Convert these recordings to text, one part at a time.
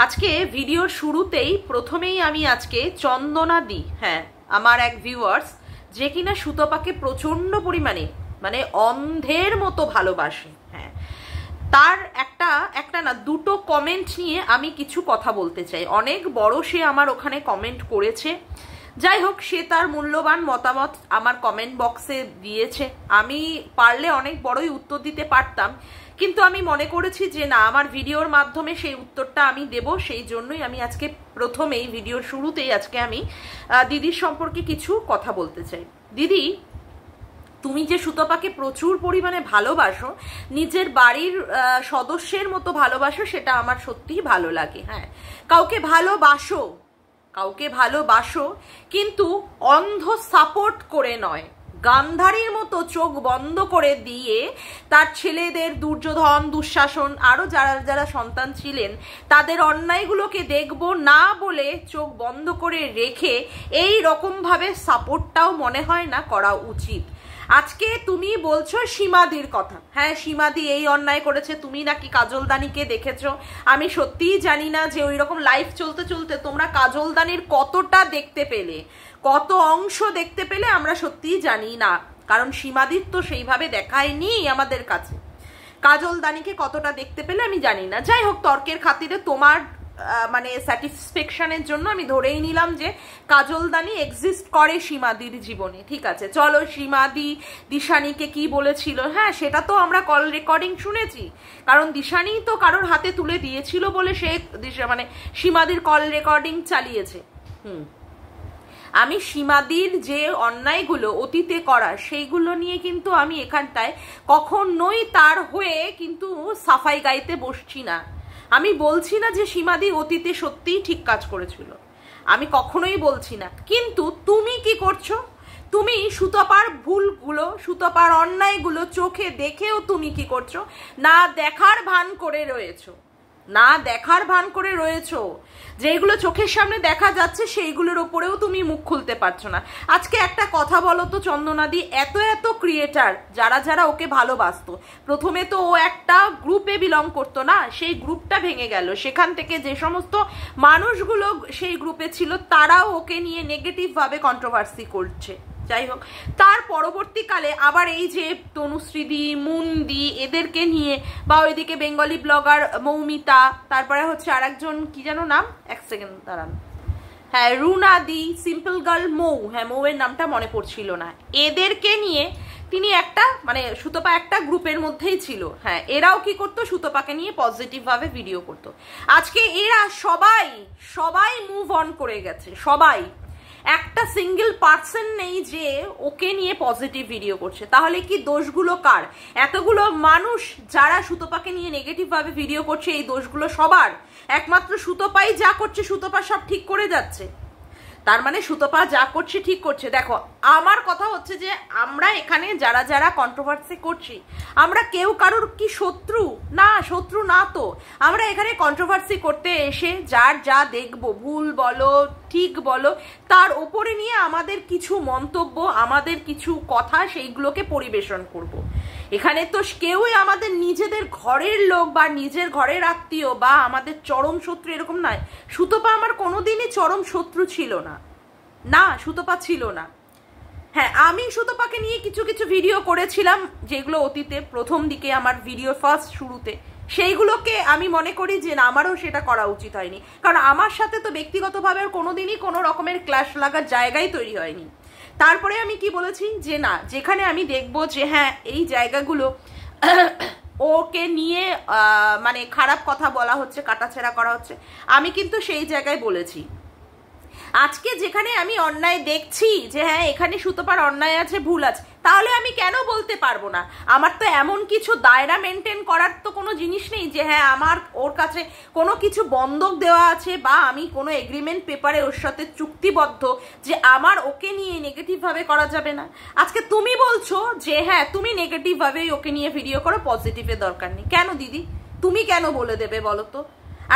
আজকে ভিডিওর শুরুতেই প্রথমেই আমি আজকে চন্দনা দি, হ্যাঁ আমার এক ভিউয়ার্স যে কিনা সুতপাকে প্রচন্ড পরিমাণে মানে অন্ধের মতো ভালোবাসে, হ্যাঁ তার একটা না দুটো কমেন্ট নিয়ে আমি কিছু কথা বলতে চাই। অনেক বড় সে আমার ওখানে কমেন্ট করেছে, যাই হোক সে তার মূল্যবান মতামত আমার কমেন্ট বক্সে দিয়েছে। আমি পারলে অনেক বড়ই উত্তর দিতে পারতাম, কিন্তু আমি মনে করেছি যে না, আমার ভিডিওর মাধ্যমে সেই উত্তরটা আমি দেব। সেই জন্যই আমি আজকে প্রথমেই ভিডিওর শুরুতেই আজকে আমি দিদির সম্পর্কে কিছু কথা বলতে চাই। দিদি, তুমি যে সুতপাকে প্রচুর পরিমাণে ভালোবাসো, নিজের বাড়ির সদস্যের মতো ভালোবাসো, সেটা আমার সত্যিই ভালো লাগে। হ্যাঁ, কাউকে ভালোবাসো কিন্তু অন্ধ সাপোর্ট করে নয়, গান্ধারীর মতো চোখ বন্ধ করে দিয়ে তার ছেলেদের দুর্যোধন, দুঃশাসন আরো যারা যারা সন্তান ছিলেন তাদের অন্যায়গুলোকে দেখব না বলে চোখ বন্ধ করে রেখে এই রকম ভাবে সাপোর্টটাও মনে হয় না করা উচিত। আজকে তুমি বলছো সীমাদির কথা, হ্যাঁ সীমাদি এই অন্যায় করেছে, তুমি নাকি কাজলদানিকে দেখেছো। আমি সত্যিই জানি না যে ওই রকম লাইভ চলতে চলতে তোমরা কাজলদানির কতটা দেখতে পেলে, কত অংশ দেখতে পেলে আমরা সত্যিই জানি না, কারণ সীমাদির তো সেইভাবে দেখায়নি আমাদের কাছে। কাজলদানিকে কতটা দেখতে পেলে আমি জানি না। যাই হোক, তর্কের খাতিরে তোমার মানে স্যাটিসফ্যাকশনের জন্য আমি ধরেই নিলাম যে কাজলদানি এক্সিস্ট করে সীমাদির জীবনে। ঠিক আছে, চলো সীমাদি দিশানিকে কি বলেছিল, হ্যাঁ সেটা তো আমরা কল রেকর্ডিং শুনেছি, কারণ দিশানি তো কারোর হাতে তুলে দিয়েছিল বলে সে মানে সীমাদির কল রেকর্ডিং চালিয়েছে। আমি সীমাদির যে অন্যায়গুলো অতীতে করা সেইগুলো নিয়ে কিন্তু আমি এখানটায় কখনোই তার হয়ে কিন্তু সাফাই গাইতে বসছি না। আমি বলছি না যে সীমাদি অতীতে সত্যিই ঠিক কাজ করেছিল, আমি কখনোই বলছি না, কিন্তু তুমি কি করছো? তুমি সুতপার ভুলগুলো, সুতপার অন্যায়গুলো চোখে দেখেও তুমি কি করছো? না দেখার ভান করে রয়েছো, যেগুলো চোখের সামনে দেখা যাচ্ছে সেইগুলোর ওপরেও তুমি মুখ খুলতে পারছো না। আজকে একটা কথা বলো তো চন্দনাদি, এত ক্রিয়েটার যারা যারা ওকে ভালোবাসতো, প্রথমে তো ও একটা গ্রুপে বিলং করতো না, সেই গ্রুপটা ভেঙে গেল, সেখান থেকে যে সমস্ত মানুষগুলো সেই গ্রুপে ছিল তারাও ওকে নিয়ে নেগেটিভ ভাবে কন্ট্রোভার্সি করছে। যাই হোক, তার পরবর্তীকালে আবার এই যে তনুশ্রীদি, মুন্দি এদেরকে নিয়ে, বা ওইদিকে বেঙ্গলি ব্লগার মৌমিতা, তারপরে হচ্ছে আর একজন কি যেন নাম, এক সেকেন্ড দাঁড়ান, হ্যাঁ রুনাদি, সিম্পল গার্ল মৌ, হ্যাঁ মৌয়ের নামটা মনে পড়ছিল না, এদেরকে নিয়ে তিনি একটা মানে সুতপা একটা গ্রুপের মধ্যেই ছিল। হ্যাঁ, এরাও কি করতো, সুতপাকে নিয়ে পজিটিভ ভাবে ভিডিও করতো। আজকে এরা সবাই মুভ অন করে গেছে, সবাই, একটা সিঙ্গেল পার্সন নেই যে ওকে নিয়ে পজিটিভ ভিডিও করছে। তাহলে কি দোষগুলো কার? এতগুলো মানুষ যারা সুতপাকে নিয়ে নেগেটিভ ভাবে ভিডিও করছে, এই দোষগুলো সবার? একমাত্র সুতপাই যা করছে, সুতপা সব ঠিক করে যাচ্ছে, তার মানে সুতপা যা করছে ঠিক করছে। দেখো, আমার কথা হচ্ছে যে আমরা এখানে যারা যারা কন্ট্রোভার্সি করছি, আমরা কেউ কারোর কি শত্রু না তো। আমরা এখানে কন্ট্রোভার্সি করতে এসে যার যা দেখবো, ভুল বলো ঠিক বলো, তার উপরে নিয়ে আমাদের কিছু মন্তব্য, আমাদের কিছু কথা সেইগুলোকে পরিবেশন করব। এখানে তো কেউই আমাদের নিজেদের ঘরের লোক বা নিজের ঘরের আত্মীয় বা আমাদের চরম শত্রু এরকম নয়। সুতপা আমার কোনোদিনই চরম শত্রু ছিল না, সুতপা ছিল না। হ্যাঁ, আমি সুতপাকে নিয়ে কিছু ভিডিও করেছিলাম যেগুলো অতীতে প্রথম দিকে আমার ভিডিও ফার্স্ট শুরুতে, সেইগুলোকে আমি মনে করি যে না, আমারও সেটা করা উচিত হয়নি, কারণ আমার সাথে তো ব্যক্তিগতভাবে কোনোদিনই কোনো রকমের ক্ল্যাশ লাগার জায়গাই তৈরি হয়নি। তারপরে আমি কি বলেছি যে না, যেখানে আমি দেখবো যে হ্যাঁ এই জায়গাগুলো ওকে নিয়ে মানে খারাপ কথা বলা হচ্ছে, কাটাছেড়া করা হচ্ছে, আমি কিন্তু সেই জায়গায় বলেছি। আজকে যেখানে আমি অন্যায় দেখছি যে হ্যাঁ এখানে সুতপার অন্যায় আছে, ভুল আছে, তাহলে আমি কেন বলতে পারবো না? আমার তো এমন কিছু দায়রা মেনটেন করার তো কোনো জিনিস নেই যে হ্যাঁ আমার ওর কাছে কোনো কিছু বন্ধক দেওয়া আছে বা আমি কোনো এগ্রিমেন্ট পেপারে ওর সাথে চুক্তিবদ্ধ যে আমার ওকে নিয়ে নেগেটিভ ভাবে করা যাবে না। আজকে তুমি বলছো যে হ্যাঁ তুমি নেগেটিভ ভাবে ওকে নিয়ে ভিডিও করো, পজিটিভের দরকার নেই। কেন দিদি, তুমি কেন বলে দেবে বলো তো?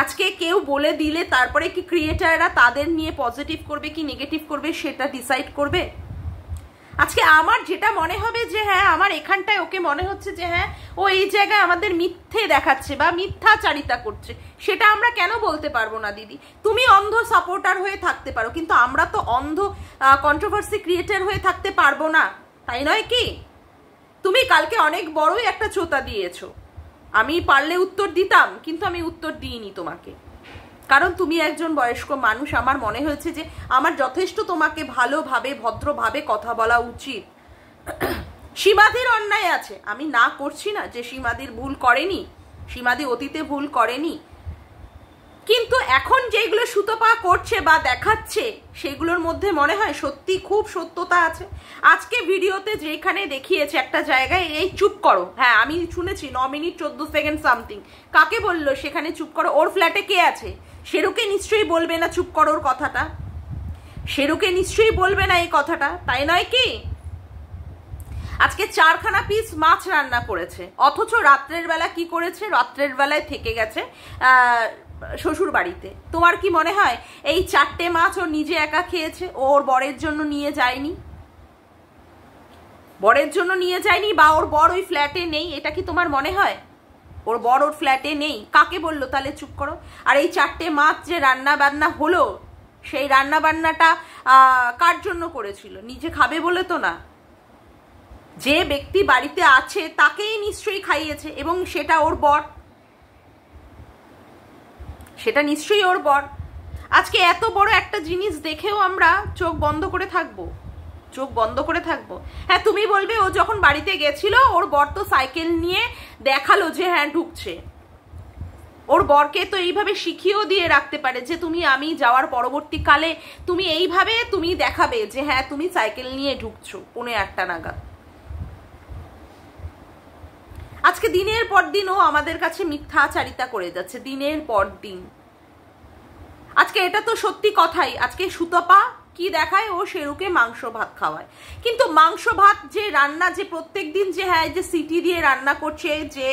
আজকে কেউ বলে দিলে তারপরে কি ক্রিয়েটাররা তাদের নিয়ে পজিটিভ করবে কি নেগেটিভ করবে সেটা ডিসাইড করবে? আজকে আমার যেটা মনে হবে যে হ্যাঁ আমার এখানটায় ওকে মনে হচ্ছে যে হ্যাঁ ও এই জায়গায় আমাদের মিথ্যে দেখাচ্ছে বা মিথ্যাচারিতা করছে, সেটা আমরা কেন বলতে পারবো না দিদি? তুমি অন্ধ সাপোর্টার হয়ে থাকতে পারো, কিন্তু আমরা তো অন্ধ কন্ট্রোভার্সি ক্রিয়েটার হয়ে থাকতে পারবো না, তাই নয় কি? তুমি কালকে অনেক বড়ই একটা চোতা দিয়েছো, আমি পারলে উত্তর দিতাম, কিন্তু আমি উত্তর দিইনি তোমাকে, কারণ তুমি একজন বয়স্ক মানুষ। আমার মনে হয়েছে যে আমার যথেষ্ট তোমাকে ভালোভাবে ভদ্রভাবে কথা বলা উচিত। সীমাদির অন্যায় আছে, আমি না করছি না যে সীমাদির ভুল করেনি, সীমাদি অতীতে ভুল করেনি, কিন্তু এখন যেগুলো সুতপা করছে বা দেখাচ্ছে সেগুলোর মধ্যে মনে হয় সত্যি খুব সত্যতা আছে। আজকে ভিডিওতে যেখানে দেখিয়েছে একটা জায়গায় এই চুপ করো, হ্যাঁ আমি শুনেছি 9 মিনিট 14 সেকেন্ড সামথিং, কাকে বললো সেখানে চুপ করো? ওর ফ্ল্যাটে কে আছে? শেরুকে নিশ্চয়ই বলবে না চুপ করোর কথাটা, শেরুকে নিশ্চয়ই বলবে না এই কথাটা, তাই নয় কি? আজকে 4খানা পিস মাছ রান্না করেছে, অথচ রাত্রের বেলা কি করেছে? রাত্রের বেলায় থেকে গেছে শ্বশুর বাড়িতে। তোমার কি মনে হয় এই 4টে মাছ ও নিজে একা খেয়েছে, ওর বরের জন্য নিয়ে যায়নি? বরের জন্য নিয়ে যায়নি বা ওর বর ওই ফ্ল্যাটে নেই, এটা কি তোমার মনে হয়? ওর বর ওর ফ্ল্যাটে নেই, কাকে বললো তাহলে চুপ করো? আর এই 4টে মাছ যে রান্না বান্না হলো, সেই রান্না বান্নাটা কার জন্য করেছিল? নিজে খাবে বলে তো না, যে ব্যক্তি বাড়িতে আছে তাকেই নিশ্চয়ই খাইয়েছে, এবং সেটা ওর বর, সেটা নিশ্চয়ই ওর বর। আজকে এত বড় একটা জিনিস দেখেও আমরা চোখ বন্ধ করে থাকবো? চোখ বন্ধ করে থাকবো? হ্যাঁ তুমি বলবে ও যখন বাড়িতে গেছিল ওর বর তো সাইকেল নিয়ে দেখালো যে হ্যাঁ ঢুকছে, ওর বরকে তো এইভাবে শিখিয়েও দিয়ে রাখতে পারে যে তুমি আমি যাওয়ার পরবর্তীকালে তুমি এইভাবে তুমি দেখাবে যে হ্যাঁ তুমি সাইকেল নিয়ে ঢুকছো 8:45 নাগাদ। আজকে দিনের পর দিন ও আমাদের কাছে মিথ্যাচারিতা করে যাচ্ছে, দিনের পর দিন। আজকে এটা তো সত্যি কথাই, আজকে সুতপা কি দেখায়? ও শেরুকে মাংস ভাত খাওয়ায়, কিন্তু মাংস ভাত যে রান্না যে প্রত্যেক দিন যে হ্যাঁ যে সিটি দিয়ে রান্না করছে যে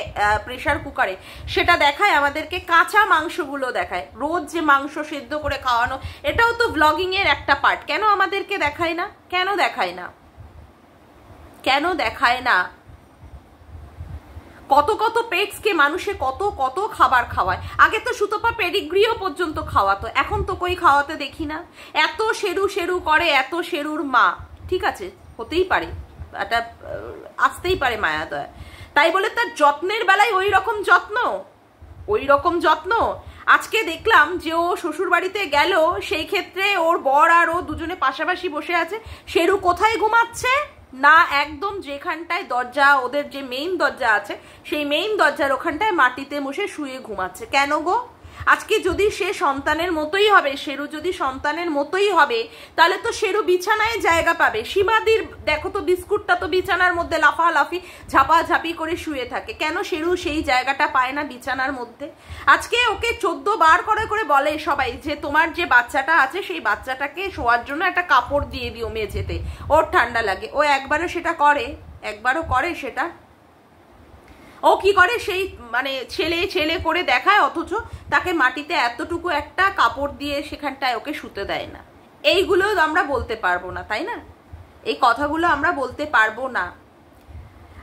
প্রেসার কুকারে, সেটা দেখায় আমাদেরকে, কাঁচা মাংসগুলো দেখায়, রোজ যে মাংস সেদ্ধ করে খাওয়ানো, এটাও তো ব্লগিং এর একটা পার্ট। কেন আমাদেরকে দেখায় না? কেন দেখায় না? কেন দেখায় না? কত কত পেটসকে মানুষে কত কত খাবার খাওয়ায়। আগে তো সুতপা পেডিগ্রিও পর্যন্ত খাওয়াতো, এখন তো কই খাওয়াতে দেখি না। এত শেরু শেরু করে, এত শেরুর মা, ঠিক আছে হতেই পারে, এটা আসতেই পারে মায়া দয়া, তাই বলে তার যত্নের বেলায় ওই রকম যত্ন, ওই রকম যত্ন। আজকে দেখলাম যে ও শ্বশুর বাড়িতে গেল, সেই ক্ষেত্রে ওর বর আর ও দুজনে পাশাপাশি বসে আছে, শেরু কোথায় ঘুমাচ্ছে না, একদম যেখানটায় দরজা, ওদের যে মেইন দরজা আছে সেই মেইন দরজার ওখানটায় মাটিতে বসে শুয়ে ঘুমাচ্ছে। কেন গো? আজকে যদি সে সন্তানের মতোই হবে, শেরু যদি সন্তানের মতোই হবে, তাহলে তো শেরু বিছানায় জায়গা পাবে। সীমাদির দেখো তো বিস্কুটটা তো বিছানার মধ্যে লাফালাফি ঝাপাঝাপি করে শুয়ে থাকে, কেন শেরু সেই জায়গাটা পায় না বিছানার মধ্যে? আজকে ওকে 14 বার করে করে বলে সবাই যে তোমার যে বাচ্চাটা আছে সেই বাচ্চাটাকে শোয়ার জন্য একটা কাপড় দিয়ে দিও মেঝেতে, ওর ঠান্ডা লাগে। ও একবারও সেটা করে? একবারও করে সেটা? ও কি করে? সেই মানে ছেলে ছেলে করে দেখায়, অথচ তাকে মাটিতে এতটুকু একটা কাপড় দিয়ে সেখানটায় ওকে শুতে দেয় না। এইগুলো আমরা বলতে পারবো না, তাই না? এই কথাগুলো আমরা বলতে পারবো না।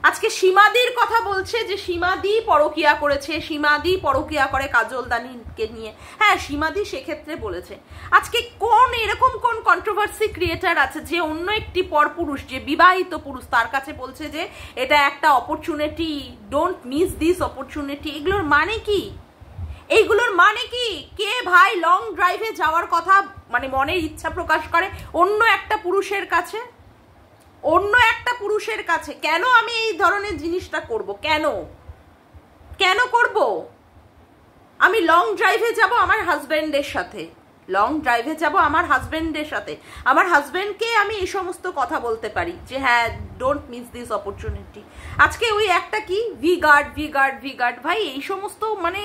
আজকে সীমাদির কথা বলছে যে সীমাদি পরকিয়া করেছে, সীমাদি পরকিয়া করে কাজল দানিকে নিয়ে। হ্যাঁ সীমাদি সেক্ষেত্রে বলেছে। আজকে কোন এরকম কোন কন্ট্রোভার্সি ক্রিয়েটার আছে যে অন্য একটি পরপুরুষ, যে বিবাহিত পুরুষ, তার কাছে বলছে যে এটা একটা opportunity, don't miss this opportunity? এগুলোর মানে কি? এইগুলোর মানে কি? কে ভাই লং ড্রাইভে যাওয়ার কথা মানে মনের ইচ্ছা প্রকাশ করে অন্য একটা পুরুষের কাছে? অন্য একটা পুরুষের কাছে কেন আমি এই ধরনের জিনিসটা করব? কেন কেন করব? আমি লং ড্রাইভে যাব আমার হাজবেন্ডের সাথে, লং ড্রাইভে যাব আমার হাজবেন্ডের সাথে, আমার হাজবেন্ডকে আমি এই সমস্ত কথা বলতে পারি যে হ্যাঁ ডোন্ট মিস দিস অপরচুনিটি। আজকে ওই একটা কি ভিগার্ড ভিগার্ড ভিগার্ড, ভাই এই সমস্ত মানে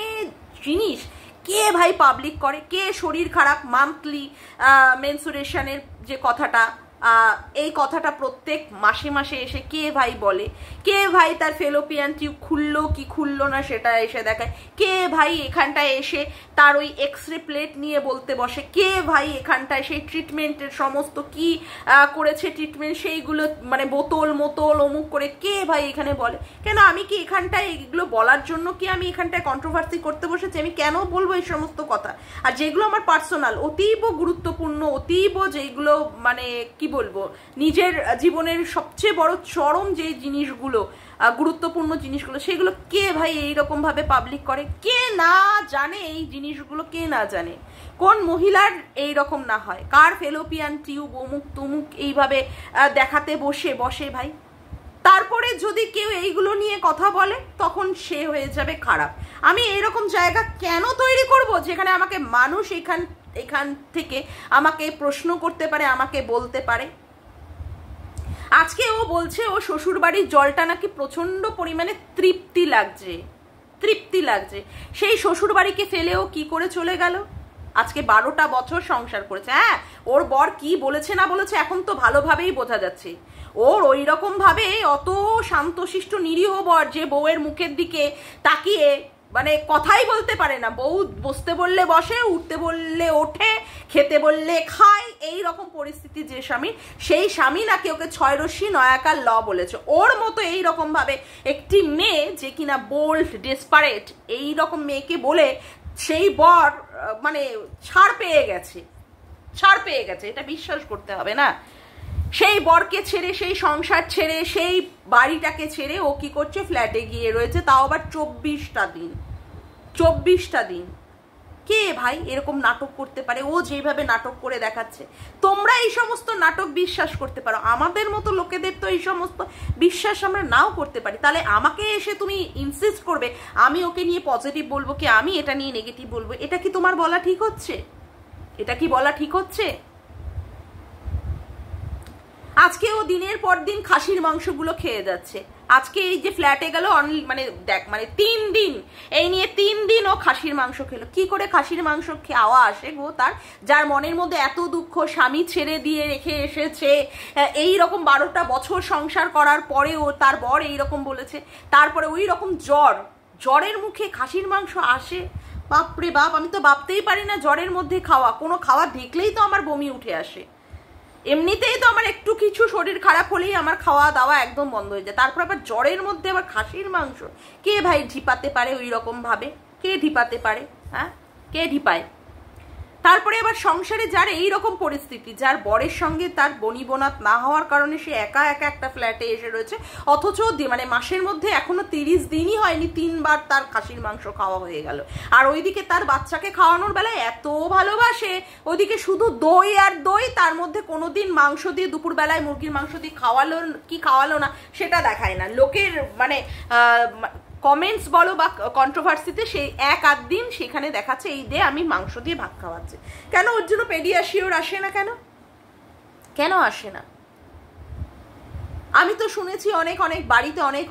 জিনিস কে ভাই পাবলিক করে? কে শরীর খারাপ মান্থলি মেনসুরেশনের যে কথাটা এই কথাটা প্রত্যেক মাসে মাসে এসে কে ভাই বলে, কে ভাই তার ফেলোপিয়ান টিউব খুললো কি খুললো না সেটা এসে দেখায়, কে ভাই এখানটায় এসে তার ওই এক্সরে প্লেট নিয়ে বলতে বসে, কে ভাই এখানটায় সেই ট্রিটমেন্টের সমস্ত কি করেছে ট্রিটমেন্ট সেইগুলো মানে বোতল মোতল অমুক করে কে ভাই এখানে বলে। কেন আমি কি এখানটায় এগুলো বলার জন্য কি আমি এখানটায় কন্ট্রোভার্সি করতে বসেছি? আমি কেন বলবো এই সমস্ত কথা? আর যেগুলো আমার পার্সোনাল অতীব গুরুত্বপূর্ণ, অতীব যেগুলো মানে কি বলবো নিজের জীবনের সবচেয়ে বড় চরম যে জিনিসগুলো গুরুত্বপূর্ণ জিনিসগুলো, সেগুলো কে ভাই এইরকম ভাবে পাবলিক করে? কে না জানে এই জিনিসগুলো? কে না জানে? কোন মহিলার এইরকম না হয়? কার ফেলোপিয়ান টিউব অমুক তমুক এইভাবে দেখাতে বসে ভাই? তারপরে যদি কেউ এইগুলো নিয়ে কথা বলে তখন সে হয়ে যাবে খারাপ। আমি এরকম জায়গা কেন তৈরি করব যেখানে আমাকে মানুষ এখান থেকে আমাকে প্রশ্ন করতে পারে, আমাকে বলতে পারে? আজকে ও বলছে ও শ্বশুর বাড়ির জলটা নাকি প্রচন্ড পরিমাণে তৃপ্তি লাগছে। সেই শ্বশুর বাড়িকে ফেলেও কি করে চলে গেল? আজকে 12টা বছর সংসার করেছে। হ্যাঁ, ওর বর কি বলেছে না বলেছে এখন তো ভালোভাবেই বোঝা যাচ্ছে। ওর ওই রকম ভাবে অত শান্তশিষ্ট নিরীহ বর যে বউয়ের মুখের দিকে তাকিয়ে মানে কথাই বলতে পারে না, বউ বসতে বললে বসে, উঠতে বললে ওঠে, খেতে বললে খায়, এই রকম পরিস্থিতি যে স্বামী, সেই স্বামী নাকি ওকে 6 রশ্মি নয়াকার ল বলেছে। ওর মতো এই রকম ভাবে একটি মেয়ে যে কিনা বোল্ড ডেসপারেট, এই রকম মেয়েকে বলে সেই বর মানে ছাড় পেয়ে গেছে, এটা বিশ্বাস করতে হবে না? সেই বরকে ছেড়ে, সেই সংসার ছেড়ে, সেই বাড়িটাকে ছেড়ে ও কি করছে? ফ্ল্যাটে গিয়ে রয়েছে, তাও আবার 24টা দিন। কে ভাই এরকম নাটক করতে পারে? ও যেভাবে নাটক করে দেখাচ্ছে, তোমরা এই সমস্ত নাটক বিশ্বাস করতে পারো? আমাদের মতো লোকেদের তো এই সমস্ত বিশ্বাস আমরা নাও করতে পারি। তাহলে আমাকে এসে তুমি ইনসিস্ট করবে আমি ওকে নিয়ে পজিটিভ বলবো কি আমি এটা নিয়ে নেগেটিভ বলবো? এটা কি তোমার বলা ঠিক হচ্ছে? আজকে ও দিনের পর দিন খাসির মাংসগুলো খেয়ে যাচ্ছে। আজকে এই যে ফ্ল্যাটে গেল মানে দেখ মানে 3 দিন এই নিয়ে 3 দিন ও খাসির মাংস খেলো। কি করে খাসির মাংস খাওয়া আসে গো তার? যার মনের মধ্যে এত দুঃখ, স্বামী ছেড়ে দিয়ে রেখে এসেছে, এই রকম 12টা বছর সংসার করার পরেও তার বর এইরকম বলেছে, তারপরে ওই রকম জ্বরের মুখে খাসির মাংস আসে। বাপরে বাপ, আমি তো ভাবতেই পারি না জ্বরের মধ্যে কোনো খাওয়া দেখলেই তো আমার বমি উঠে আসে। এমনিতেই তো আমার একটু কিছু শরীর খারাপ হলেই আমার খাওয়া দাওয়া একদম বন্ধ হয়ে যায়, তারপর আবার জ্বরের মধ্যে আবার খাসির মাংস। কে ভাই ঢিপাতে পারে ওই রকম ভাবে? কে ঢিপাতে পারে? হ্যাঁ, কে ঢিপায়? তারপরে আবার সংসারে যার এইরকম পরিস্থিতি, যার বরের সঙ্গে তার বনিবনাত না হওয়ার কারণে সে একা একটা ফ্ল্যাটে এসে রয়েছে, অথচ মানে মাসের মধ্যে এখনো 30 দিনই হয়নি 3 বার তার খাসির মাংস খাওয়া হয়ে গেল। আর ওইদিকে তার বাচ্চাকে খাওয়ানোর বেলায় এত ভালোবাসে, ওইদিকে শুধু দই আর দই, তার মধ্যে কোনোদিন মাংস দিয়ে দুপুরবেলায় মুরগির মাংস দিয়ে খাওয়ালো না সেটা দেখায় না। লোকের মানে কমেন্টস বলো বা কন্ট্রোভার্সিতে সেই 1-8 দিন সেখানে দেখাচ্ছে এই দিয়ে আমি মাংস দিয়ে ভাত খাওয়াচ্ছি। কেন ওর জন্য পেডিয়াশিওর আসে না? কেন আসে না? আমি তো শুনেছি অনেক বাড়িতে অনেক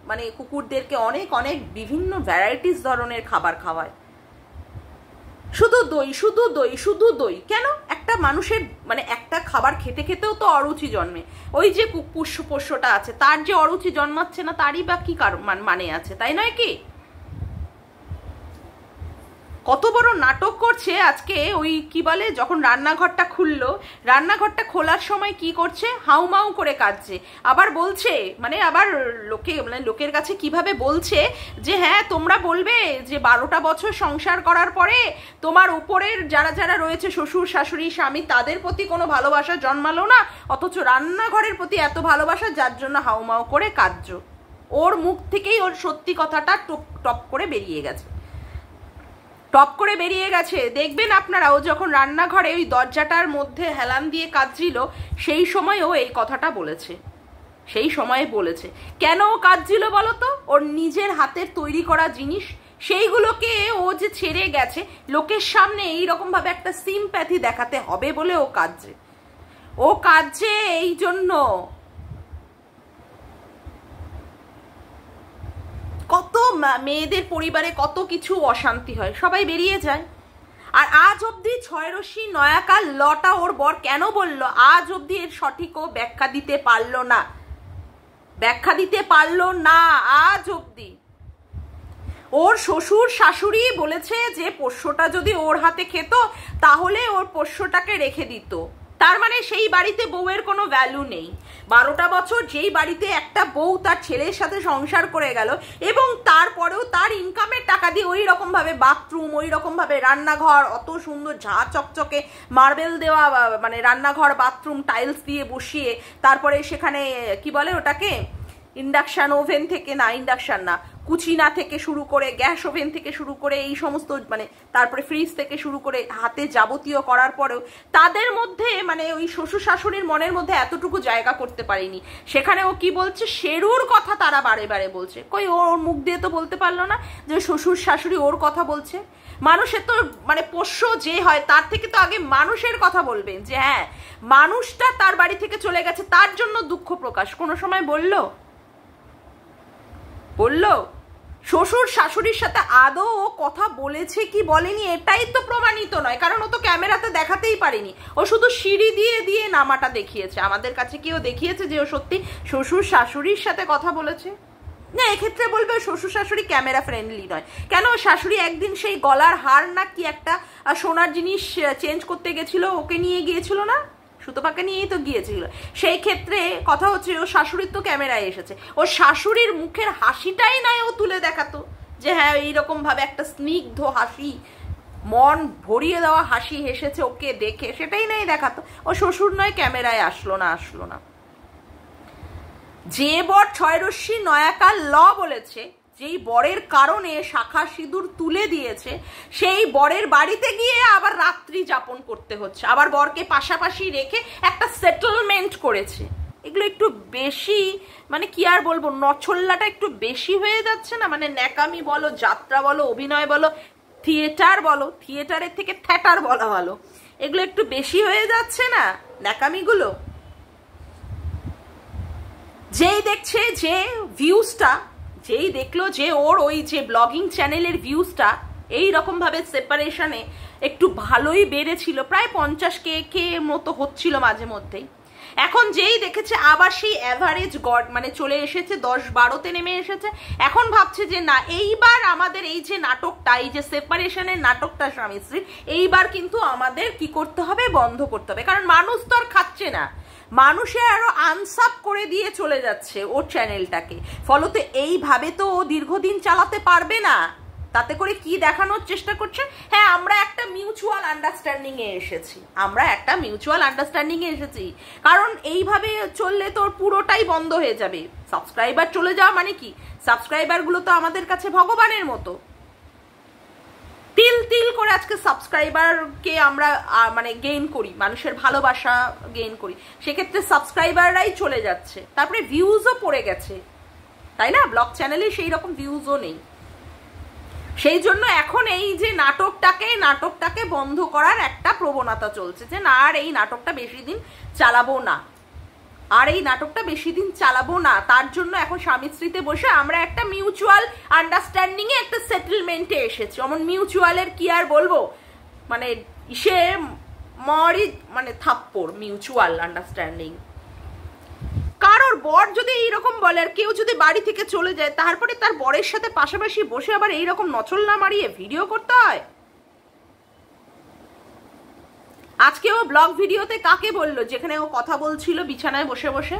মানে কুকুরদেরকে অনেক বিভিন্ন ভ্যারাইটিস ধরনের খাবার খাওয়ায়। শুধু দই কেন? একটা মানুষের মানে একটা খাবার খেতে খেতেও তো অরুচি জন্মে। ওই যে পোষ্যটা আছে তার যে অরুচি জন্মাচ্ছে না তারই বা কি মানে আছে, তাই নয় কি? কত বড় নাটক করছে আজকে। ওই কি বলে, যখন রান্নাঘরটা খুললো, রান্নাঘরটা খোলার সময় কি করছে? হাউমাউ করে কাঁদছে। আবার বলছে মানে আবার লোকের কাছে কিভাবে বলছে যে হ্যাঁ তোমরা বলবে যে 12টা বছর সংসার করার পরে তোমার উপরের যারা রয়েছে শ্বশুর শাশুড়ি স্বামী তাদের প্রতি কোনো ভালোবাসা জন্মালো না, অথচ রান্নাঘরের প্রতি এত ভালোবাসা যার জন্য হাউমাউ করে কাঁদছো। ওর মুখ থেকেই ওর সত্যি কথাটা টপ করে বেরিয়ে গেছে। দেখবেন আপনারা, ও যখন রান্নাঘরে ওই দরজাটার মধ্যে হেলান দিয়ে কাঁদছিল সেই সময় ও এই কথাটা বলেছে। কেন ও কাঁদছিল বলো তো? ওর নিজের হাতের তৈরি করা জিনিস সেইগুলোকে ও যে ছেড়ে গেছে, লোকের সামনে এইরকম ভাবে একটা সিম্প্যাথি দেখাতে হবে বলে ও কাঁদছে এই জন্য। কত মেয়েদের পরিবারে কত কিছু অশান্তি হয়, সবাই বেরিয়ে যায়। আর আজ অব্দি ছয়রশ্মি নয়াকার লটা ওর বর কেন বললো, আজ অব্দি এর সঠিক ও ব্যাখ্যা দিতে পারলো না, ব্যাখ্যা দিতে পারলো না আজ অব্দি। ওর শ্বশুর শাশুড়ি বলেছে যে পোষ্যটা যদি ওর হাতে খেত তাহলে ওর পোষ্যটাকে রেখে দিত। তার মানে সেই বাড়িতে বউয়ের কোনো ভ্যালু নেই। 12টা বছর যেই বাড়িতে একটা বউ তার ছেলের সাথে সংসার করে গেল এবং তারপরেও তার ইনকামের টাকা দিয়ে ওই রকম ভাবে বাথরুম, ওই রকম ভাবে রান্নাঘর, অত সুন্দর ঝা চকচকে মার্বেল দেওয়া, মানে রান্নাঘর বাথরুম টাইলস দিয়ে বসিয়ে, তারপরে সেখানে কি বলে ওটাকে, ইন্ডাকশন ওভেন থেকে না, ইন্ডাকশন না, কুচিনা থেকে শুরু করে গ্যাস ওভেন থেকে শুরু করে এই সমস্ত, মানে তারপরে ফ্রিজ থেকে শুরু করে হাতে যাবতীয় করার পরেও তাদের মধ্যে মানে ওই শ্বশুর শাশুড়ির মনের মধ্যে এতটুকু জায়গা করতে পারিনি। সেখানে ও কি বলছে, শেরুর কথা তারা বারে বারে বলছে। কই ওর মুখ দিয়ে তো বলতে পারলো না যে শ্বশুর শাশুড়ি ওর কথা বলছে। মানুষের তো মানে পোষ্য যে হয় তার থেকে তো আগে মানুষের কথা বলবেন, যে হ্যাঁ মানুষটা তার বাড়ি থেকে চলে গেছে তার জন্য দুঃখ প্রকাশ কোনো সময় বললো? শ্বশুর শাশুড়ির সাথে আদৌ ও কথা বলেছে কি বলেনি এটাই তো প্রমাণিত নয়, কারণ ও তো ক্যামেরাতে দেখাতেই পারেনি। ও শুধু সিঁড়ি দিয়ে দিয়ে নামাটা দেখিয়েছে। আমাদের কাছে কি ও দেখিয়েছে যে ও সত্যি শ্বশুর শাশুড়ির সাথে কথা বলেছে? না, এক্ষেত্রে বলবে শ্বশুর শাশুড়ি ক্যামেরা ফ্রেন্ডলি নয়। কেন, শাশুড়ি একদিন সেই গলার হার না কি একটা সোনার জিনিস চেঞ্জ করতে গেছিল, ওকে নিয়ে গিয়েছিল না, সুতপাকে নিয়েই তো গিয়েছিল। সেই ক্ষেত্রে কথা হচ্ছে ও শাশুড়ির তো ক্যামেরায় এসেছে, ও শাশুড়ির মুখের হাসিটাই নয় ও তুলে দেখাতো, যে হ্যাঁ এইরকম ভাবে একটা স্নিগ্ধ হাসি, মন ভরিয়ে দেওয়া হাসি হেসেছে ওকে দেখে, সেটাই নাই দেখাতো। ও শ্বশুর নয় ক্যামেরায় আসলো না। যে বর ছয়রশ্মি নয়াকার ল বলেছে, যেই বরের কারণে শাখা সিঁদুর তুলে দিয়েছে, সেই বরের বাড়িতে গিয়ে আবার রাত্রি যাপন করতে হচ্ছে, আবার বরকে পাশাপাশি রেখে একটা সেটেলমেন্ট করেছে। এগুলো একটু বেশি, মানে কি আর বলবো, নছল্লাটা একটু বেশি হয়ে যাচ্ছে না? মানে ন্যাকামি বলো, যাত্রা বলো, অভিনয় বলো, থিয়েটার বলো, থিয়েটারের থেকে থ্যাটার বলা ভালো, এগুলো একটু বেশি হয়ে যাচ্ছে না ন্যাকামিগুলো? যেই দেখছে যে ভিউজটা, যেই দেখলো যে ওর ওই যে ব্লগিং চ্যানেলের ভিউজটা এইরকম ভাবে সেপারেশনে একটু ভালোই বেড়েছিল, প্রায় 50K মতো হচ্ছিল মাঝে মধ্যেই, এখন যেই দেখেছে আবার সেই অ্যাভারেজ গড মানে চলে এসেছে 10-12তে নেমে এসেছে, এখন ভাবছে যে না এইবার আমাদের এই যে নাটকটা, এই যে সেপারেশনের নাটকটা স্বামী স্ত্রী, এইবার কিন্তু আমাদের কি করতে হবে, বন্ধ করতে হবে। কারণ মানুষ তো আর খাচ্ছে না, মানুষে আরো আনসাব করে দিয়ে চলে যাচ্ছে ওর চ্যানেলটাকে, ফলতে এইভাবে তো ও দীর্ঘদিন চালাতে পারবে না। তাতে করে কি দেখানোর চেষ্টা করছে, হ্যাঁ আমরা একটা মিউচুয়াল আন্ডারস্ট্যান্ডিং এ এসেছি, কারণ এইভাবে চললে তো পুরোটাই বন্ধ হয়ে যাবে। সাবস্ক্রাইবার চলে যাওয়া মানে কি, সাবস্ক্রাইবার গুলো তো আমাদের কাছে ভগবানের মতো, তিল তিল করে আজকে সাবস্ক্রাইবারকে আমরা মানে গেইন করি, মানুষের ভালোবাসা গেইন করি, সেক্ষেত্রে সাবস্ক্রাইবাররাই চলে যাচ্ছে, তারপরে ভিউজও পড়ে গেছে, তাই না? ব্লগ চ্যানেলে সেই রকম ভিউজও নেই। সেই জন্য এখন এই যে নাটকটাকে বন্ধ করার একটা প্রবণতা চলছে, যে না আর এই নাটকটা বেশি দিন চালাবো না, তার জন্য এখন স্বামী স্ত্রীতে বসে আমরা একটা মিউচুয়াল আন্ডারস্ট্যান্ডিং এ একটা সেটেলমেন্টে এসেছি। অমন মিউচুয়ালের কি আর বলবো, মানে সে মরি মানে থাপ্পড়, মিউচুয়াল আন্ডারস্ট্যান্ডিং। কারোর বর যদি এইরকম বলে আর কেউ যদি বাড়ি থেকে চলে যায়, তারপরে তার বরের সাথে পাশাপাশি বসে আবার এইরকম নচল না মারিয়ে ভিডিও করতে হয়। আজকে ও ব্লগ ভিডিওতে কাকে বললো, যেখানে ও কথা বলছিল বিছানায় বসে বসে,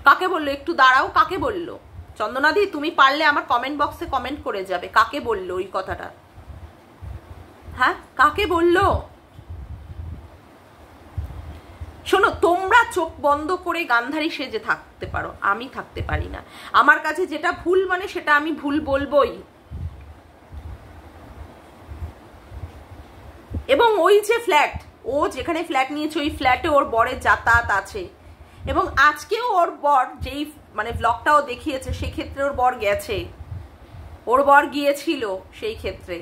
কাকে বললো একটু দাঁড়াও, কাকে বললো? চন্দনাদি তুমি পারলে আমার কমেন্ট বক্সে কমেন্ট করে যাবে, কাকে বললো ওই কথাটা? হ্যাঁ কাকে বললো? শোনো, তোমরা চোখ বন্ধ করে গান্ধারী সেজে থাকতে পারো, আমি থাকতে পারি না। আমার কাছে যেটা ভুল মানে সেটা আমি ভুল বলবোই। এবং ওই যে ফ্ল্যাট, ও যেখানে ফ্ল্যাট নিয়েছে ওই ফ্ল্যাটে ওর বরের যাতায়াত আছে, এবং আজকেও ওর বর যেই মানে ব্লগটাও দেখিয়েছে সেক্ষেত্রে ওর বর গেছে, ওর বর গিয়েছিল। সেই ক্ষেত্রে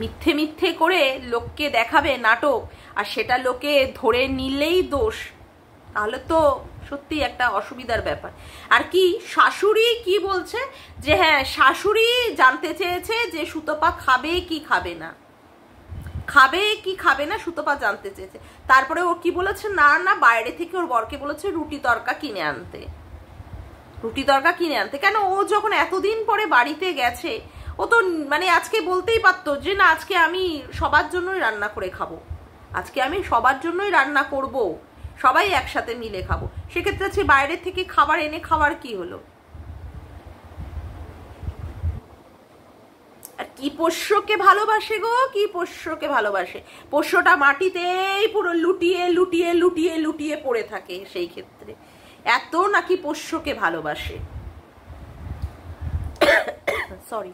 মিথ্যে মিথ্যে করে লোককে দেখাবে নাটক, আর সেটা লোকে ধরে নিলেই দোষ, তাহলে তো সত্যি একটা অসুবিধার ব্যাপার। আর কি শাশুড়ি কি বলছে যে হ্যাঁ শাশুড়ি জানতে চেয়েছে যে সুতপা খাবে কি খাবে না, খাবে কি খাবে না সুতপা জানতে চেয়েছে। তারপরে ও কি বলেছে, না না বাইরে থেকে ওর বরকে বলেছে রুটি তরকা কিনে আনতে, রুটি তরকা কিনে আনতে। কেন, ও যখন এতদিন পরে বাড়িতে গেছে ও তো মানে আজকে বলতেই পারতো যে না আজকে আমি সবার জন্যই রান্না করে খাবো, আজকে আমি সবার জন্যই রান্না করব, সবাই একসাথে মিলে খাবো। সেক্ষেত্রে আছে বাইরে থেকে খাবার এনে খাওয়ার কি হলো? আর কি পোষ্যকে ভালোবাসে গো, কি পোষ্যকে ভালোবাসে, পোষ্যটা মাটিতেই পুরো লুটিয়ে লুটিয়ে লুটিয়ে লুটিয়ে পড়ে থাকে। সেই ক্ষেত্রে এত নাকি পোষ্যকে ভালোবাসে। সরি,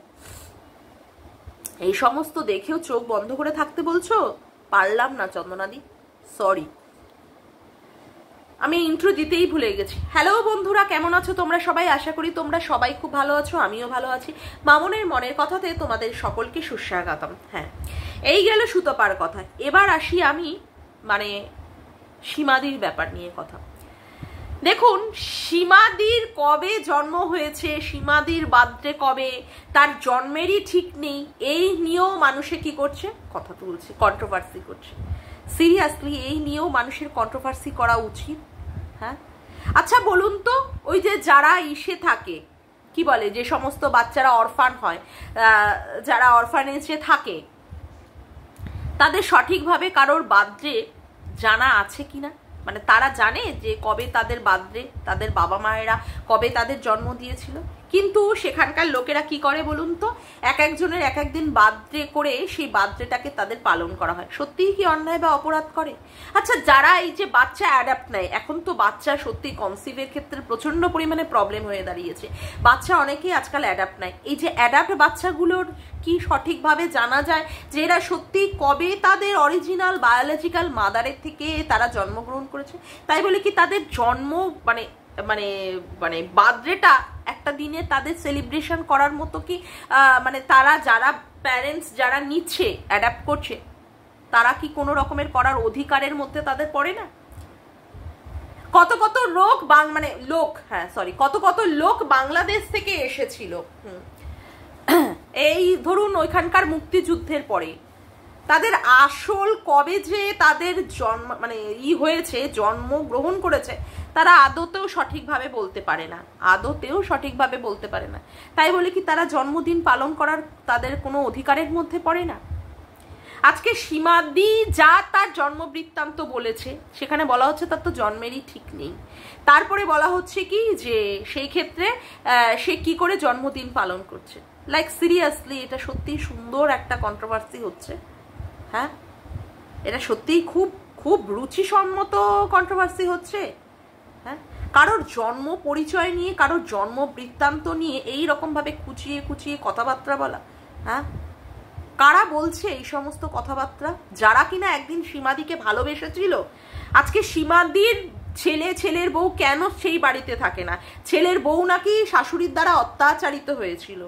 এই সমস্ত দেখেও চোখ বন্ধ করে থাকতে বলছো? পারলাম না চন্দনাদি, সরি। আমি ইন্ট্রো দিতেই ভুলে গেছি। হ্যালো বন্ধুরা, কেমন আছো তোমরা সবাই? আশা করি তোমরা সবাই খুব ভালো আছো, আমিও ভালো আছি। মামনের মনের কথাতে তোমাদের সকলকে সুস্বাগতম। হ্যাঁ, এই গেল সুতপার কথা। এবার আসি আমি মানে সীমাদির ব্যাপার নিয়ে কথা। দেখুন, সীমাদির কবে জন্ম হয়েছে, সীমাদির বার্থডে কবে, তার জন্মেরই ঠিক নেই, এই নিয়েও মানুষে কি করছে, কথা তুলছে, কন্ট্রোভার্সি করছে। সিরিয়াসলি এই নিয়েও মানুষের কন্ট্রোভার্সি করা উচিত? হ্যাঁ, আচ্ছা বলুন তো, ওই যে যারা ইসে থাকে কি বলে, যে সমস্ত বাচ্চারা অরফান হয়, যারা অরফানেজে থাকে, তাদের সঠিকভাবে কারোর বার্থডে জানা আছে কিনা? মানে তারা জানে যে কবে তাদের বার্থডে, তাদের বাবা মায়েরা কবে তাদের জন্ম দিয়েছিল? কিন্তু সেখানকার লোকেরা কি করে বলুন তো, এক একজনের এক একদিন বার্থডে করে সেই বার্থডেটাকে তাদের পালন করা হয়। সত্যিই কি অন্যায় বা অপরাধ করে? আচ্ছা, যারা এই যে বাচ্চা অ্যাডাপ্ট নেয়, এখন তো বাচ্চা সত্যি কনসিভের ক্ষেত্রে প্রচন্ড পরিমাণে প্রবলেম হয়ে দাঁড়িয়েছে, বাচ্চা অনেকেই আজকাল অ্যাডাপ্ট নেয়। এই যে অ্যাডাপ্ট বাচ্চাগুলোর কি সঠিকভাবে জানা যায় যে এরা সত্যি কবে তাদের অরিজিনাল বায়োলজিক্যাল মাদারের থেকে তারা জন্মগ্রহণ করেছে? তাই বলে কি তাদের জন্ম মানে মানে মানে বার্থডেটা একটা দিনে তাদের সেলিব্রেশন করার মতো কি মানে তারা যারা প্যারেন্টস যারা নিচ্ছে অ্যাডাপ্ট করছে তারা কি কোনো রকমের করার অধিকারের মধ্যে তাদের পড়ে না? কত কত লোক মানে লোক, হ্যাঁ সরি, কত কত লোক বাংলাদেশ থেকে এসেছিল এই ধরুন ওইখানকার মুক্তিযুদ্ধের পরে, তাদের আসল কবে যে তাদের জন্ম মানে হয়েছে, জন্মগ্রহণ করেছে, তারা আদতেও সঠিকভাবে বলতে পারে না, আদতেও সঠিকভাবে বলতে পারে না। তাই বলে কি তারা জন্মদিন পালন করার তাদের কোনো অধিকারের মধ্যে পড়ে না? আজকে সীমাদি যা তার জন্ম বৃত্তান্ত বলেছে, সেখানে বলা হচ্ছে তার তো জন্মেরই ঠিক নেই। তারপরে বলা হচ্ছে কি যে সেই ক্ষেত্রে সে কি করে জন্মদিন পালন করছে। লাইক সিরিয়াসলি এটা সত্যি সুন্দর একটা কন্ট্রোভার্সি হচ্ছে। হ্যাঁ, এটা সত্যিই খুব খুব রুচিসম্মত কন্ট্রোভার্সি হচ্ছে। হ্যাঁ, কারোর জন্ম পরিচয় নিয়ে, কারোর জন্ম বৃত্তান্ত নিয়ে এই রকম ভাবে কুচিয়ে কুচিয়ে কথাবার্তা বলা। হ্যাঁ, কারা বলছে এই সমস্ত কথাবার্তা? যারা কিনা একদিন সীমাদিকে ভালোবেসেছিল। আজকে সীমাদির ছেলের বউ কেন সেই বাড়িতে থাকে না? ছেলের বউ নাকি শাশুড়ির দ্বারা অত্যাচারিত হয়েছিল।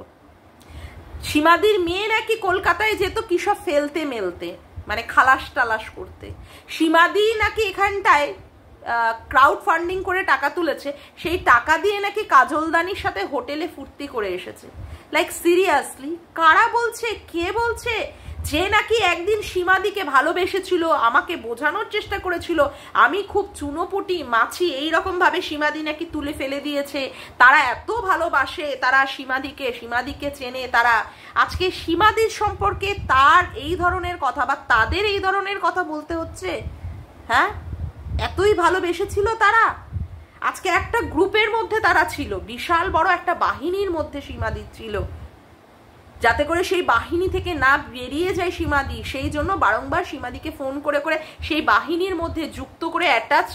সীমাদির মেয়ে নাকি কলকাতায় যেত কি সব ফেলতে মেলতে, মানে খালাস টালাস করতে। সীমাদি নাকি এখানটায় ক্রাউড ফান্ডিং করে টাকা তুলেছে, সেই টাকা দিয়ে নাকি কাজলদানির সাথে হোটেলে ফুর্তি করে এসেছে। লাইক সিরিয়াসলি কারা বলছে, কে বলছে যে নাকি একদিন সীমাদিকে ভালোবেসেছিল, আমাকে বোঝানোর চেষ্টা করেছিল আমি খুব চুনোপুটি মাছি, এইরকম ভাবে সীমাদি নাকি তুলে ফেলে দিয়েছে। তারা এত ভালোবাসে, তারা সীমাদিকে চেনে, তারা আজকে সীমাদির সম্পর্কে তার এই ধরনের কথা বা তাদের এই ধরনের কথা বলতে হচ্ছে? হ্যাঁ, এতই ভালোবেসেছিল তারা। আজকে একটা গ্রুপের মধ্যে তারা ছিল, বিশাল বড় একটা বাহিনীর মধ্যে সীমাদি ছিল, যাতে করে সেই বাহিনী থেকে না বেরিয়ে যায় সীমাদি, সেই জন্য বারংবার সীমাদিকে ফোন করে করে সেই বাহিনীর মধ্যে যুক্ত করে অ্যাটাচ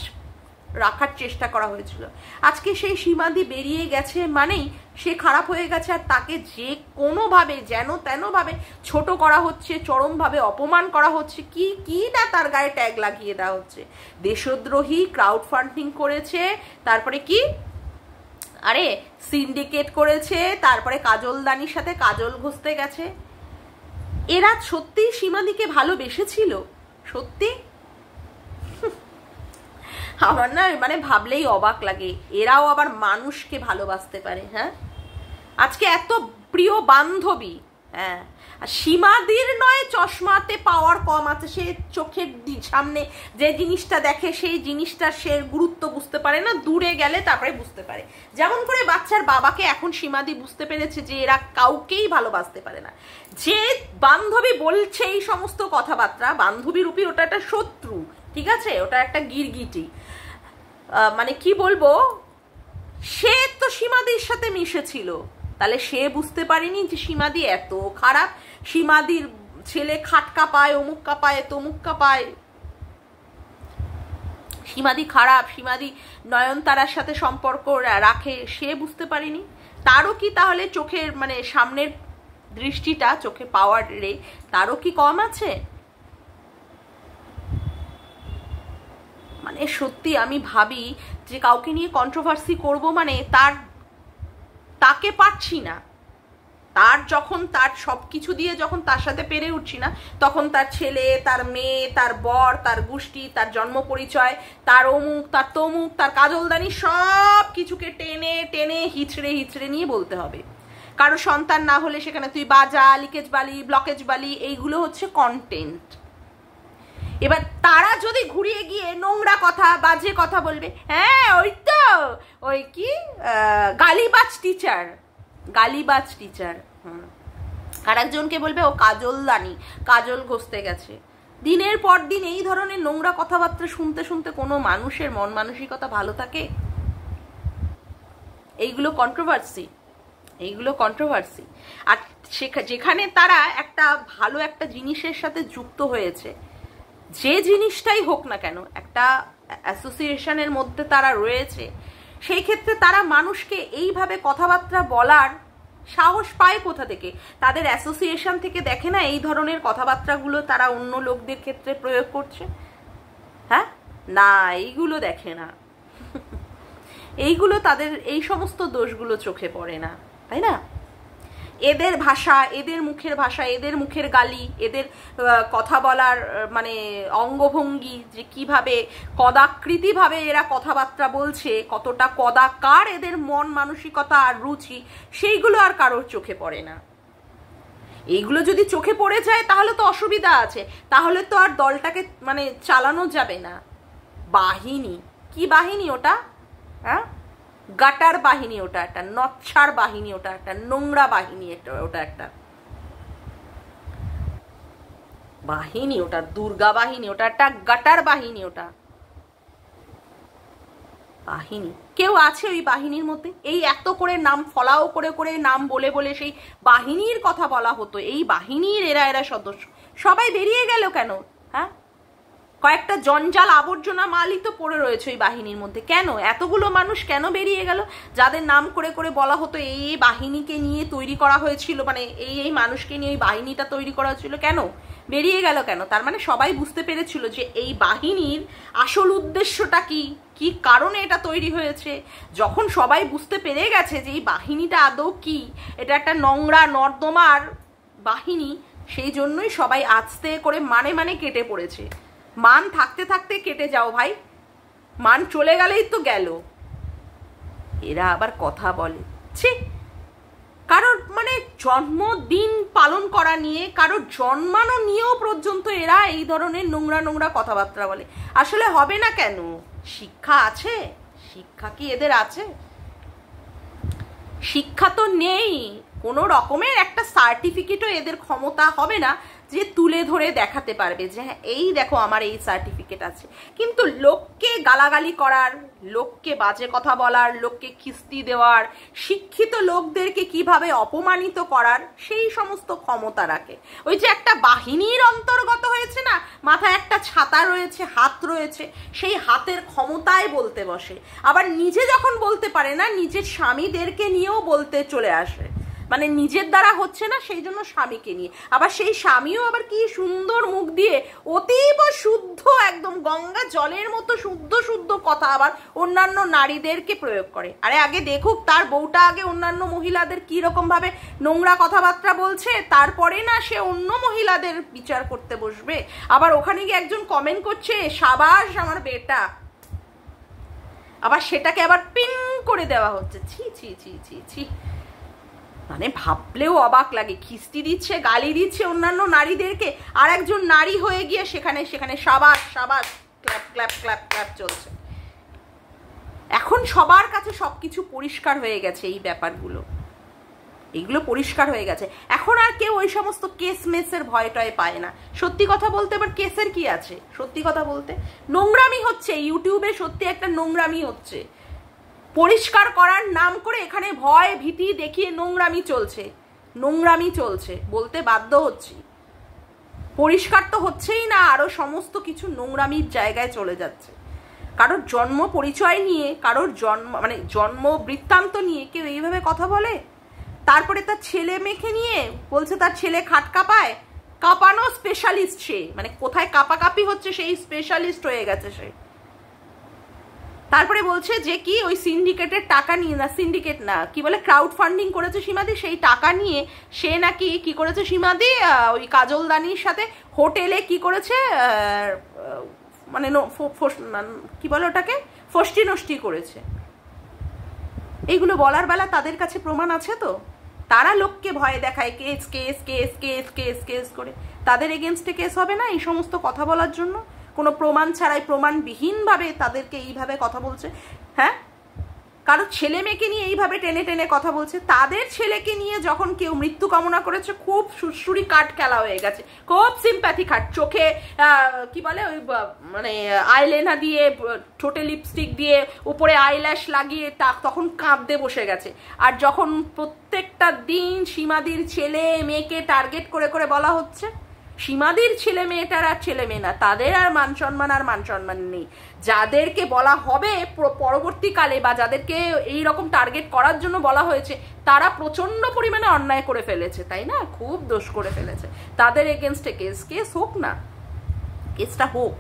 রাখার চেষ্টা করা হয়েছিল। আজকে সেই সীমাদি বেরিয়ে গেছে মানেই সে খারাপ হয়ে গেছে, আর তাকে যে কোনোভাবে যেন তেনভাবে ছোট করা হচ্ছে, চরমভাবে অপমান করা হচ্ছে। কি না তার গায়ে ট্যাগ লাগিয়ে দেওয়া হচ্ছে, দেশদ্রোহী, ক্রাউড ফান্ডিং করেছে, তারপরে কি আরে সিন্ডিকেট করেছে, তারপরে কাজলদানির সাথে কাজল ঘষতে গেছে। এরা সত্যিই সীমাদিকে ভালোবেসেছিল? সত্যি আমার না মানে ভাবলেই অবাক লাগে, এরাও আবার মানুষকে ভালোবাসতে পারে। হ্যাঁ, আজকে এত প্রিয় বান্ধবী, হ্যাঁ, আর সীমাদির নয় চশমাতে পাওয়ার কম আছে, সে চোখের সামনে যে জিনিসটা দেখে সেই জিনিসটার সে গুরুত্ব বুঝতে পারে না, দূরে গেলে তারপরে বুঝতে পারে। যেমন করে বাচ্চার বাবাকে এখন সীমাদি বুঝতে পেরেছে যে এরা কাউকেই ভালোবাসতে পারে না। যে বান্ধবী বলছে এই সমস্ত কথাবার্তা, বান্ধবী রূপী ওটা একটা শত্রু, ঠিক আছে, ওটা একটা গিরগিটি, মানে কি বলবো, সে তো সীমাদির সাথে মিশেছিল, তাহলে সে বুঝতে পারেনি যে সীমাদি এত খারাপ, সীমাদির ছেলে খাটকা পায়, অমুক কাপায়, তমুক কাপায়, সীমাদি খারাপ, সীমাদি নয়নতারার সাথে সম্পর্ক রাখে, সে বুঝতে পারেনি। তারও কি তাহলে চোখের মানে সামনের দৃষ্টিটা, চোখে পাওয়ার রে তারও কি কম আছে? মানে সত্যি আমি ভাবি যে কাউকে নিয়ে কন্ট্রোভার্সি করব মানে তাকে পারছি না, তার যখন তার সব কিছু দিয়ে যখন তার সাথে পেরে উঠছি না, তখন তার ছেলে, তার মেয়ে, তার বর, তার গোষ্ঠী, তার জন্ম পরিচয়, তার অমুক, তার তমুক, তার কাজলদানি, সব কিছুকে টেনে টেনে হিচড়ে হিচড়ে নিয়ে বলতে হবে। কারো সন্তান না হলে সেখানে তুই বাজা, লিকেজ বালি, ব্লকেজ বালি, এইগুলো হচ্ছে কন্টেন্ট। এবার তারা যদি ঘুরিয়ে গিয়ে নোংরা কথা, বাজে কথা বলবে, হ্যাঁ ওই তো ওই কি গালিবাজ টিচার, গালিবাজ টিচার, আর একজনকে বলবে ও কাজলদানি, কাজল ঘষতে গেছে। দিনের পর দিন এই ধরনের নোংরা কথাবার্তা শুনতে শুনতে কোনো মানুষের মন মানসিকতা ভালো থাকে? এইগুলো কন্ট্রোভার্সি, এইগুলো কন্ট্রোভার্সি। আর যেখানে তারা একটা ভালো একটা জিনিসের সাথে যুক্ত হয়েছে, যে জিনিসটাই হোক না কেন, একটা অ্যাসোসিয়েশনের মধ্যে তারা রয়েছে, সেই ক্ষেত্রে তারা মানুষকে এইভাবে কথাবার্তা বলার সাহস পায় কোথা থেকে? তাদের অ্যাসোসিয়েশন থেকে দেখে না এই ধরনের কথাবার্তাগুলো তারা অন্য লোকদের ক্ষেত্রে প্রয়োগ করছে? হ্যাঁ, না, এইগুলো দেখে না, এইগুলো তাদের এই সমস্ত দোষগুলো চোখে পড়ে না, তাই না? এদের ভাষা, এদের মুখের ভাষা, এদের মুখের গালি, এদের কথা বলার মানে অঙ্গভঙ্গি, যে কিভাবে কদাকৃতিভাবে এরা কথাবার্তা বলছে, কতটা কদাকার এদের মন মানসিকতা আর রুচি, সেইগুলো আর কারোর চোখে পড়ে না। এইগুলো যদি চোখে পড়ে যায় তাহলে তো অসুবিধা আছে, তাহলে তো আর দলটাকে মানে চালানো যাবে না। বাহিনী, কি বাহিনী ওটা? হ্যাঁ, গাটার বাহিনী, ওটা একটা নচ্ছার বাহিনী, ওটা একটা নোংরা বাহিনী, ওটা একটা বাহিনী, ওটা দুর্গা বাহিনী, ওটা একটা গাটার বাহিনী, ওটা বাহিনী। কেউ আছে ওই বাহিনীর মধ্যে? এই এত করে নাম ফলাও করে করে নাম বলে বলে সেই বাহিনীর কথা বলা হতো, এই বাহিনীর এরা এরা সদস্য, সবাই বেরিয়ে গেল কেন? হ্যাঁ, কয়েকটা জঞ্জাল আবর্জনা মালই তো পড়ে রয়েছে ওই বাহিনীর মধ্যে, কেন এতগুলো মানুষ কেন বেরিয়ে গেল? যাদের নাম করে করে বলা হতো এই বাহিনীকে নিয়ে তৈরি করা হয়েছিল, মানে এই মানুষকে নিয়ে এই বাহিনীটা তৈরি করা হয়েছিল, কেন বেরিয়ে গেল কেন? তার মানে সবাই বুঝতে পেরেছিল যে এই বাহিনীর আসল উদ্দেশ্যটা কি, কি কারণে এটা তৈরি হয়েছে। যখন সবাই বুঝতে পেরে গেছে যে এই বাহিনীটা আদৌ কি, এটা একটা নোংরা নর্দমার বাহিনী, সেই জন্যই সবাই আস্তে করে মানে মানে কেটে পড়েছে। মান থাকতে থাকতে কেটে যাও ভাই, মান চলে গেলেই তো গেল। এরা আবার কথা বলে, ছি, কারোর মানে জন্মদিন পালন করা নিয়ে, কারোর জন্মানো নিয়েও পর্যন্ত এরা এই ধরনের নোংরা নোংরা কথাবার্তা বলে। আসলে হবে না কেন? শিক্ষা আছে? শিক্ষা কি এদের আছে? শিক্ষা তো নেই, কোনো রকমের একটা সার্টিফিকেটও এদের ক্ষমতা হবে না যে তুলে ধরে দেখাতে পারবে যে হ্যাঁ এই দেখো আমার এই সার্টিফিকেট আছে। কিন্তু লোককে গালাগালি করার, লোককে বাজে কথা বলার, লোককে খিস্তি দেওয়ার, শিক্ষিত লোকদেরকে কিভাবে অপমানিত করার, সেই সমস্ত ক্ষমতা রাখে। ওই যে একটা বাহিনীর অন্তর্গত হয়েছে না, মাথায় একটা ছাতা রয়েছে, হাত রয়েছে, সেই হাতের ক্ষমতায় বলতে বসে। আবার নিজে যখন বলতে পারে না, নিজের স্বামীদেরকে নিয়েও বলতে চলে আসে, মানে নিজের দ্বারা হচ্ছে না সেই জন্য স্বামীকে নিয়ে। আবার সেই স্বামীও আবার কি সুন্দর মুখ দিয়ে অতীব শুদ্ধ, একদম গঙ্গা জলের মতো শুদ্ধ শুদ্ধ কথা আবার অন্যান্য নারীদেরকে প্রয়োগ করে। আরে আগে দেখুক তার বউটা আগে অন্যান্য মহিলাদের কি রকম ভাবে নোংরা কথাবার্তা বলছে, তারপরে না সে অন্য মহিলাদের বিচার করতে বসবে। আবার ওখানে গিয়ে একজন কমেন্ট করছে, সাবাস আমার বেটা, আবার সেটাকে আবার পিন করে দেওয়া হচ্ছে। ছি ছি ছি ছি ছি, মানে ভাবলেও অবাক লাগে। খিস্তি দিচ্ছে, গালি দিচ্ছে অন্যান্য নারীদেরকে, আর একজন নারী হয়ে গিয়ে সেখানে সেখানে সাবাস সাবাস ক্ল্যাপ ক্ল্যাপ ক্ল্যাপ ক্ল্যাপ চলছে। এখন সবার কাছে সবকিছু পরিষ্কার হয়ে গেছে, এই ব্যাপারগুলো এইগুলো পরিষ্কার হয়ে গেছে। এখন আর কেউ ওই সমস্ত কেস মেসের ভয়টায় পায় না। সত্যি কথা বলতে এবার কেসের কি আছে, সত্যি কথা বলতে নোংরামি হচ্ছে ইউটিউবে, সত্যি একটা নোংরামি হচ্ছে। পরিষ্কার করার নাম করে এখানে ভয় ভীতি দেখিয়ে নোংরামি চলছে, নোংরামি চলছে, বলতে বাধ্য হচ্ছি। পরিষ্কার তো হচ্ছেই না, আরো সমস্ত কিছু নোংরামির জায়গায় চলে যাচ্ছে। কারোর জন্ম পরিচয় নিয়ে, কারোর জন্ম মানে জন্ম বৃত্তান্ত নিয়ে কেউ এইভাবে কথা বলে? তারপরে তার ছেলে মেয়েকে নিয়ে বলছে তার ছেলে খাট কাঁপায়, কাঁপানো স্পেশালিস্ট সে, মানে কোথায় কাঁপাকাঁপি হচ্ছে সেই স্পেশালিস্ট হয়ে গেছে সে। তারপরে বলছে যে কি ওই সিন্ডিকেটের টাকা নিয়ে, না সিন্ডিকেট না কি বলে, ক্রাউড ফান্ডিং করেছে সীমাদি, সেই টাকা নিয়ে সে নাকি কি করেছে সীমাদি, ওই কাজলদানির সাথে হোটেলে কি করেছে, মানে কি বলে ওটাকে, ফষ্টি নষ্টি করেছে। এইগুলো বলার বেলা তাদের কাছে প্রমাণ আছে তো? তারা লোককে ভয় দেখায় case case case case case case করে। তাদের এগেনস্টে কেস হবে না এই সমস্ত কথা বলার জন্য? কোনো প্রমাণ ছাড়াই, প্রমাণবিহীনভাবে তাদেরকে এইভাবে কথা বলছে। হ্যাঁ, কারো ছেলে মেয়েকে নিয়ে এইভাবে টেনে টেনে কথা বলছে। তাদের ছেলেকে নিয়ে যখন কেউ মৃত্যু কামনা করেছে, খুব সুরসুরি কাঠ খেলা হয়ে গেছে, খুব সিম্প্যাথি কাট, চোখে কি বলে ওই মানে আইলেনা দিয়ে, ঠোঁটে লিপস্টিক দিয়ে, উপরে আইল্যাশ লাগিয়ে তখন কাঁদতে বসে গেছে। আর যখন প্রত্যেকটা দিন সীমাদির ছেলে মেয়েকে টার্গেট করে করে বলা হচ্ছে, সীমাদির ছেলে মেয়েটার আর ছেলে মেয়ে না, তাদের আর মান সম্মান নেই। যাদেরকে বলা হবে পরবর্তীকালে, বা যাদেরকে এই রকম টার্গেট করার জন্য বলা হয়েছে, তারা প্রচন্ড পরিমাণে অন্যায় করে ফেলেছে, তাই না? খুব দোষ করে ফেলেছে। তাদের এগেনস্টে কেস হোক না, কেসটা হোক।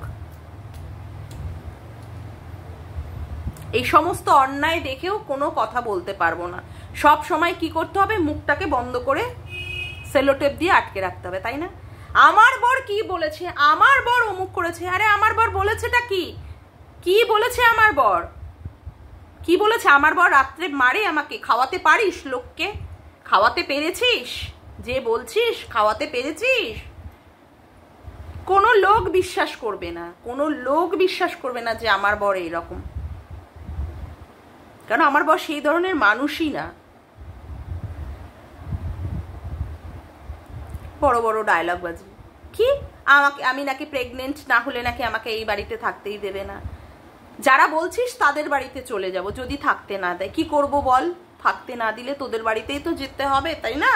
এই সমস্ত অন্যায় দেখেও কোনো কথা বলতে পারবো না। সব সময় কি করতে হবে, মুখটাকে বন্ধ করে সেলোটেপ দিয়ে আটকে রাখতে হবে, তাই না? আমার বর কি বলেছে, আমার বর অমুক করেছে, আরে আমার বর বলেছেটা কি, কি বলেছে আমার বর, কি বলেছে? আমার বর রাত্রে মারে আমাকে, খাওয়াতে পারিস লোককে? খাওয়াতে পেরেছিস? যে বলছিস খাওয়াতে পেরেছিস? কোনো লোক বিশ্বাস করবে না, কোনো লোক বিশ্বাস করবে না যে আমার বর এইরকম, কারণ আমার বর সেই ধরনের মানুষই না। বড় বড় ডায়লগ বাজি, কি আমাকে, আমি নাকি প্রেগনেন্ট না হলে নাকি আমাকে এই বাড়িতে থাকতেই দেবে না। যারা বলছিস তাদের বাড়িতে চলে যাব যদি থাকতে না দেয়, কি করব বল? থাকতে না দিলে তোদের বাড়িতেই তো যেতে হবে, তাই না?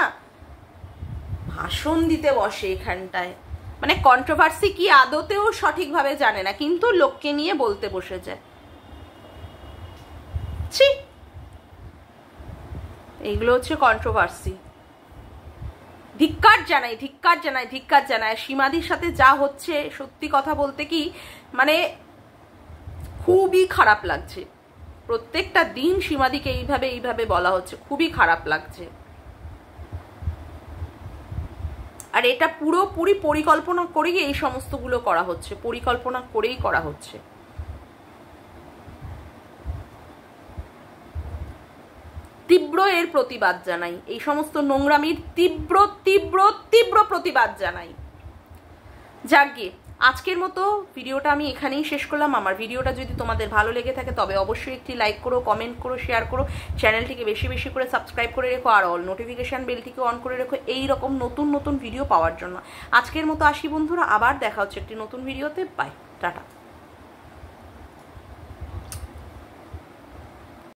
ভাষণ দিতে বসে এখানটায়, মানে কন্ট্রোভার্সি কি আদতেও সঠিকভাবে জানে না, কিন্তু লোককে নিয়ে বলতে বসে যায়। ছি, এইগুলো হচ্ছে কন্ট্রোভার্সি। ধিক্কার জানাই, ধিক্কার জানাই, ধিক্কার জানাই। সীমাদির সাথে যা হচ্ছে, সত্যি কথা বলতে কি মানে খুবই খারাপ লাগছে। প্রত্যেকটা দিন সীমাদিকে এইভাবে বলা হচ্ছে, খুবই খারাপ লাগছে। আর এটা পুরোপুরি পরিকল্পনা করেই এই সমস্তগুলো করা হচ্ছে, পরিকল্পনা করেই করা হচ্ছে। তীব্র এর প্রতিবাদ জানাই, এই সমস্ত নোংরামির তীব্র তীব্র তীব্র প্রতিবাদ জানাই। যাকে আজকের মতো ভিডিওটা আমি এখানেই শেষ করলাম। আমার ভিডিওটা যদি তোমাদের ভালো লেগে থাকে তবে অবশ্যই একটি লাইক করো, কমেন্ট করো, শেয়ার করো, চ্যানেলটিকে বেশি বেশি করে সাবস্ক্রাইব করে রেখো, আর অল নোটিফিকেশান বেলটিকে অন করে রেখো এই রকম নতুন নতুন ভিডিও পাওয়ার জন্য। আজকের মতো আসি বন্ধুরা, আবার দেখা হচ্ছে একটি নতুন ভিডিওতে। Bye, tata.